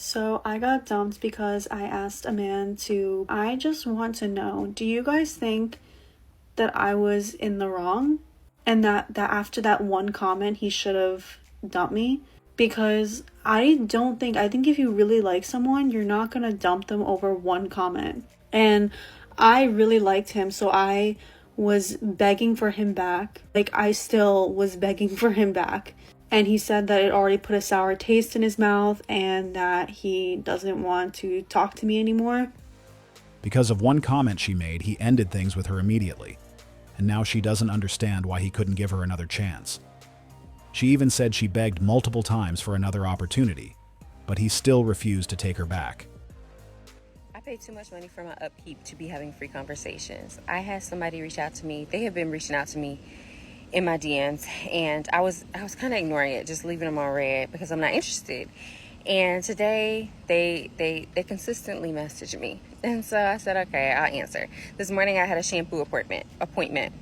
So I got dumped because I asked a man to. I just want to know, do you guys think that I was in the wrong? And that after that one comment, he should have dumped me? Because I think if you really like someone, you're not gonna dump them over one comment. And I really liked him, so I was begging for him back. Like, I still was begging for him back. And he said that it already put a sour taste in his mouth and that he doesn't want to talk to me anymore. Because of one comment she made, he ended things with her immediately. And now she doesn't understand why he couldn't give her another chance. She even said she begged multiple times for another opportunity, but he still refused to take her back. I pay too much money for my upkeep to be having free conversations. I had somebody reach out to me. They have been reaching out to me in my DMs, and I was kind of ignoring it, just leaving them on red because I'm not interested. And today they consistently message me, and so I said, okay, I'll answer. This morning I had a shampoo appointment.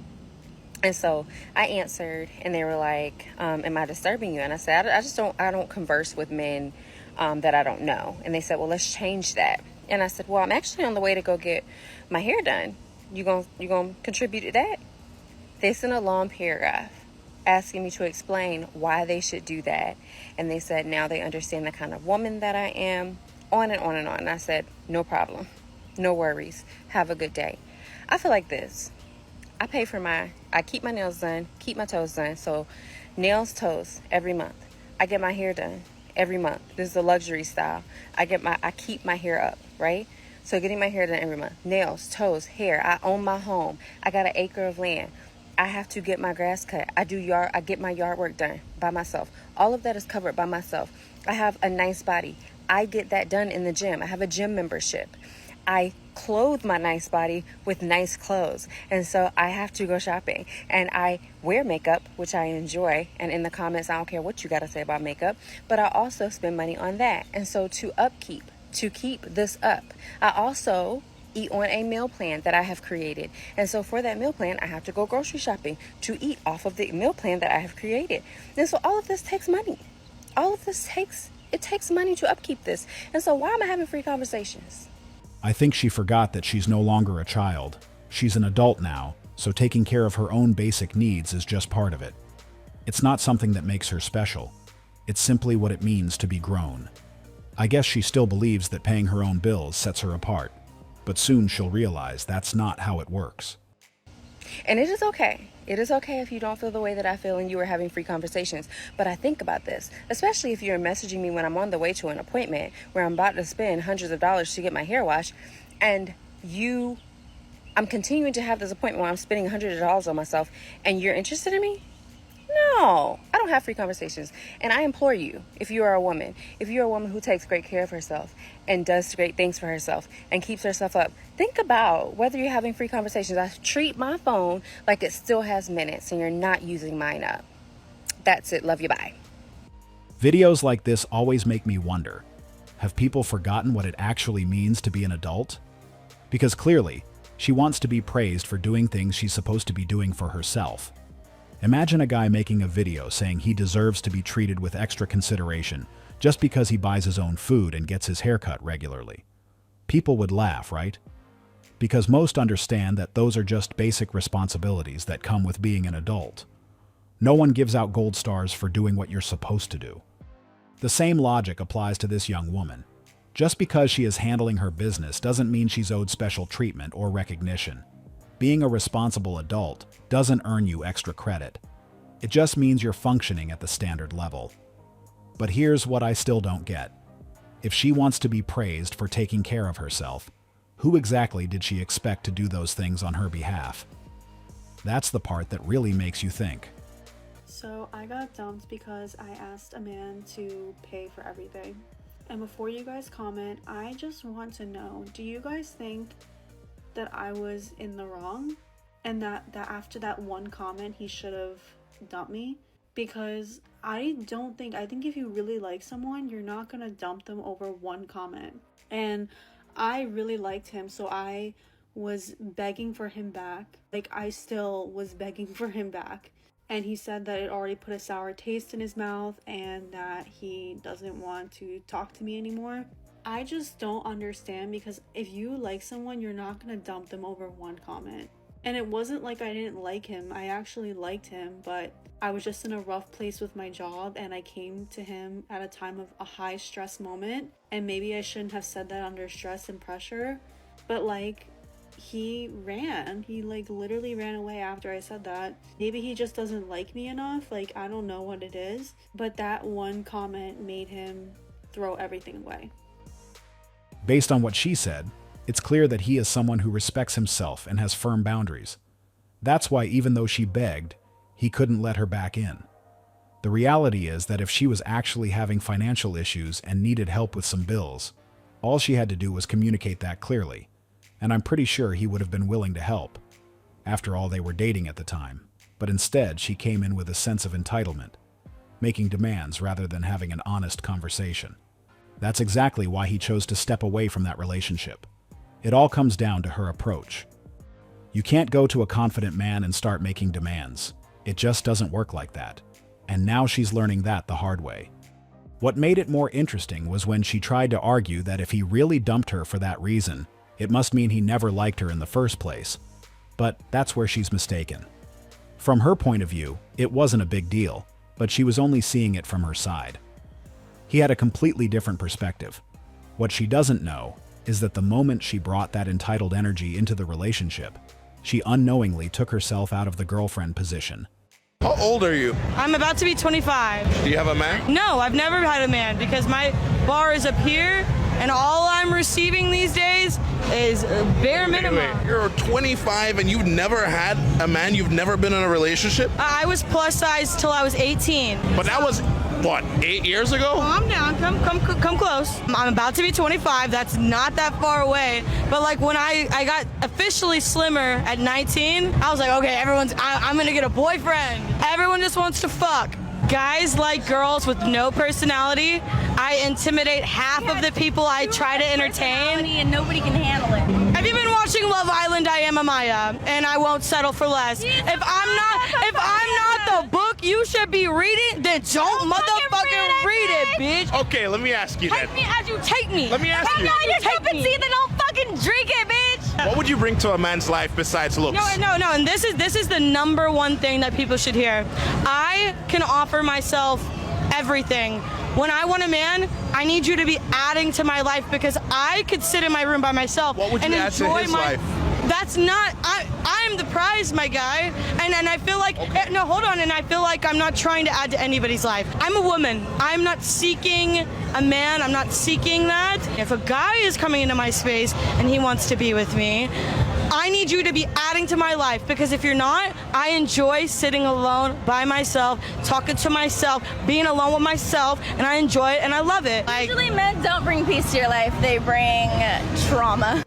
And so I answered, and they were like, am I disturbing you? And I said, I don't converse with men that I don't know. And they said, well, let's change that. And I said, well, I'm actually on the way to go get my hair done. You gonna contribute to that? They sent a long paragraph asking me to explain why they should do that. And they said now they understand the kind of woman that I am, on and on and on. And I said, no problem, no worries, have a good day. I feel like this. I keep my nails done, keep my toes done. So nails, toes, every month. I get my hair done every month. This is a luxury style. I keep my hair up, right? So getting my hair done every month. Nails, toes, hair. I own my home. I got an acre of land. I have to get my grass cut. I get my yard work done by myself. All of that is covered by myself. I have a nice body. I get that done in the gym. I have a gym membership. I clothe my nice body with nice clothes. And so I have to go shopping. And I wear makeup, which I enjoy. And in the comments, I don't care what you got to say about makeup. But I also spend money on that. And so to keep this up, I also eat on a meal plan that I have created. And so for that meal plan, I have to go grocery shopping to eat off of the meal plan that I have created. And so all of this takes money. It takes money to upkeep this. And so why am I having free conversations? I think she forgot that she's no longer a child. She's an adult now, so taking care of her own basic needs is just part of it. It's not something that makes her special. It's simply what it means to be grown. I guess she still believes that paying her own bills sets her apart, but soon she'll realize that's not how it works. And it is okay. It is okay if you don't feel the way that I feel and you are having free conversations. But I think about this, especially if you're messaging me when I'm on the way to an appointment where I'm about to spend hundreds of dollars to get my hair washed, and I'm continuing to have this appointment where I'm spending hundreds of dollars on myself, and you're interested in me? No, I don't have free conversations. And I implore you, if you're a woman who takes great care of herself and does great things for herself and keeps herself up, think about whether you're having free conversations. I treat my phone like it still has minutes and you're not using mine up. That's it. Love you. Bye. Videos like this always make me wonder, have people forgotten what it actually means to be an adult? Because clearly, she wants to be praised for doing things she's supposed to be doing for herself. Imagine a guy making a video saying he deserves to be treated with extra consideration just because he buys his own food and gets his hair cut regularly. People would laugh, right? Because most understand that those are just basic responsibilities that come with being an adult. No one gives out gold stars for doing what you're supposed to do. The same logic applies to this young woman. Just because she is handling her business doesn't mean she's owed special treatment or recognition. Being a responsible adult doesn't earn you extra credit. It just means you're functioning at the standard level. But here's what I still don't get. If she wants to be praised for taking care of herself, who exactly did she expect to do those things on her behalf? That's the part that really makes you think. So I got dumped because I asked a man to pay for everything. And before you guys comment, I just want to know, do you guys think that I was in the wrong and that after that one comment he should have dumped me? Because I think if you really like someone, you're not gonna dump them over one comment. And I really liked him, so I was begging for him back. Like, I still was begging for him back. and he said that it already put a sour taste in his mouth and that he doesn't want to talk to me anymore. I just don't understand, because if you like someone, you're not gonna dump them over one comment. And it wasn't like I didn't like him. I actually liked him, but I was just in a rough place with my job, and I came to him at a time of a high stress moment, and maybe I shouldn't have said that under stress and pressure, but like, he like literally ran away after I said that. Maybe he just doesn't like me enough, like I don't know what it is, but that one comment made him throw everything away. Based on what she said, it's clear that he is someone who respects himself and has firm boundaries. That's why even though she begged, he couldn't let her back in. The reality is that if she was actually having financial issues and needed help with some bills, all she had to do was communicate that clearly, and I'm pretty sure he would have been willing to help. After all, they were dating at the time, but instead she came in with a sense of entitlement, making demands rather than having an honest conversation. That's exactly why he chose to step away from that relationship. It all comes down to her approach. You can't go to a confident man and start making demands. It just doesn't work like that. And now she's learning that the hard way. What made it more interesting was when she tried to argue that if he really dumped her for that reason, it must mean he never liked her in the first place. But that's where she's mistaken. From her point of view, it wasn't a big deal, but she was only seeing it from her side. He had a completely different perspective. What she doesn't know is that the moment she brought that entitled energy into the relationship, she unknowingly took herself out of the girlfriend position. How old are you? I'm about to be 25. Do you have a man? No, I've never had a man because my bar is up here, and all I'm receiving these days is bare minimum. Wait, you're 25 and you've never had a man? You've never been in a relationship? I was plus size till I was 18. But that was, what, 8 years ago? Calm down, come close. I'm about to be 25. That's not that far away. But like when I got officially slimmer at 19, I was like, okay, I'm gonna get a boyfriend. Everyone just wants to fuck. Guys like girls with no personality. I intimidate half of the people I try to entertain. And nobody can handle it. Have you been watching Love Island? I am Amaya, and I won't settle for less. If I'm not the book you should be reading, then don't motherfucking read it, bitch. Okay, let me ask you then. Take me as you take me. Let me ask I'm you. not your cup of tea, then don't fucking drink it, bitch. What would you bring to a man's life besides looks? No, and this is the number one thing that people should hear. I can offer myself everything. When I want a man, I need you to be adding to my life, because I could sit in my room by myself What would you and add to enjoy his my life? That's not I'm the prize, my guy. And I feel like no, hold on, and I feel like I'm not trying to add to anybody's life. I'm a woman. I'm not seeking a man. I'm not seeking that. If a guy is coming into my space and he wants to be with me, I need you to be adding to my life, because if you're not, I enjoy sitting alone by myself, talking to myself, being alone with myself, and I enjoy it and I love it. Usually men don't bring peace to your life, they bring trauma.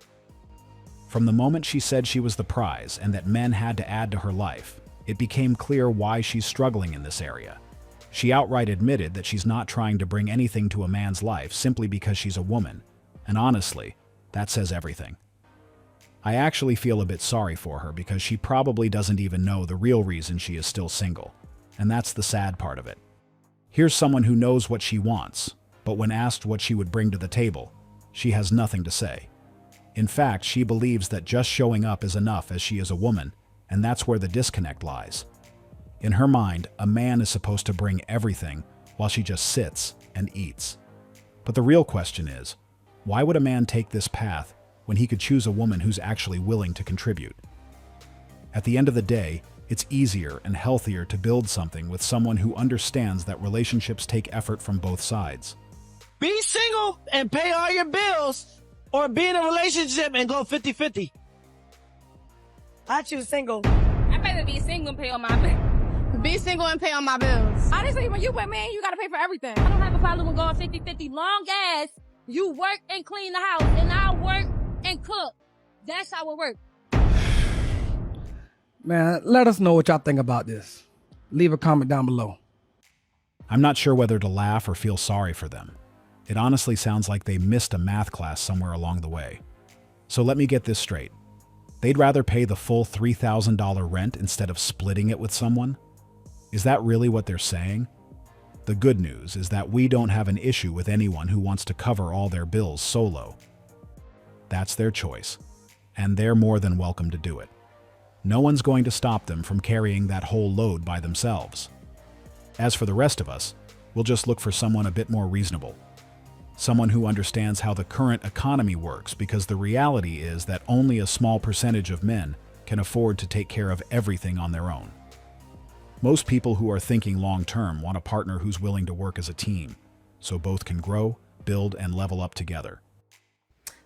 From the moment she said she was the prize and that men had to add to her life, it became clear why she's struggling in this area. She outright admitted that she's not trying to bring anything to a man's life simply because she's a woman, and honestly, that says everything. I actually feel a bit sorry for her, because she probably doesn't even know the real reason she is still single, and that's the sad part of it. Here's someone who knows what she wants, but when asked what she would bring to the table, she has nothing to say. In fact, she believes that just showing up is enough, as she is a woman, and that's where the disconnect lies. In her mind, a man is supposed to bring everything while she just sits and eats. But the real question is, why would a man take this path when he could choose a woman who's actually willing to contribute? At the end of the day, it's easier and healthier to build something with someone who understands that relationships take effort from both sides. Be single and pay all your bills, or be in a relationship and go 50-50. I choose single. I'd rather be single and pay all my bills. Be single and pay all my bills. Honestly, when you with me, you gotta pay for everything. I don't have a problem with going 50-50 long as you work and clean the house and I work and cook. That's how it works. Man, let us know what y'all think about this. Leave a comment down below. I'm not sure whether to laugh or feel sorry for them. It honestly sounds like they missed a math class somewhere along the way. So let me get this straight. They'd rather pay the full $3,000 rent instead of splitting it with someone? Is that really what they're saying? The good news is that we don't have an issue with anyone who wants to cover all their bills solo. That's their choice, and they're more than welcome to do it. No one's going to stop them from carrying that whole load by themselves. As for the rest of us, we'll just look for someone a bit more reasonable. Someone who understands how the current economy works, because the reality is that only a small percentage of men can afford to take care of everything on their own. Most people who are thinking long-term want a partner who's willing to work as a team, so both can grow, build, and level up together.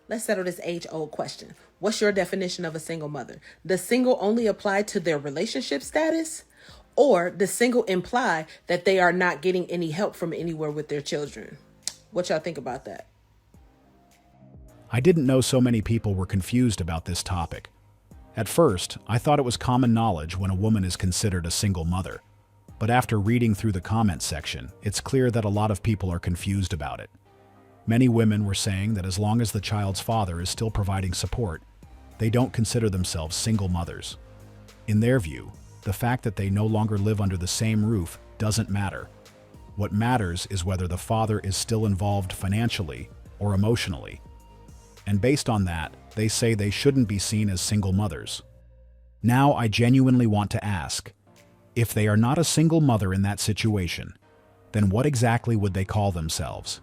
Let's settle this age-old question. What's your definition of a single mother? Does single only apply to their relationship status? Or does single imply that they are not getting any help from anywhere with their children? What y'all think about that? I didn't know so many people were confused about this topic. At first, I thought it was common knowledge when a woman is considered a single mother. But after reading through the comment section, it's clear that a lot of people are confused about it. Many women were saying that as long as the child's father is still providing support, they don't consider themselves single mothers. In their view, the fact that they no longer live under the same roof doesn't matter. What matters is whether the father is still involved financially or emotionally. And based on that, they say they shouldn't be seen as single mothers. Now I genuinely want to ask, if they are not a single mother in that situation, then what exactly would they call themselves?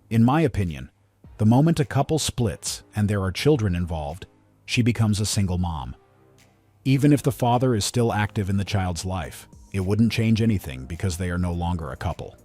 In my opinion, the moment a couple splits and there are children involved, she becomes a single mom. Even if the father is still active in the child's life, it wouldn't change anything because they are no longer a couple.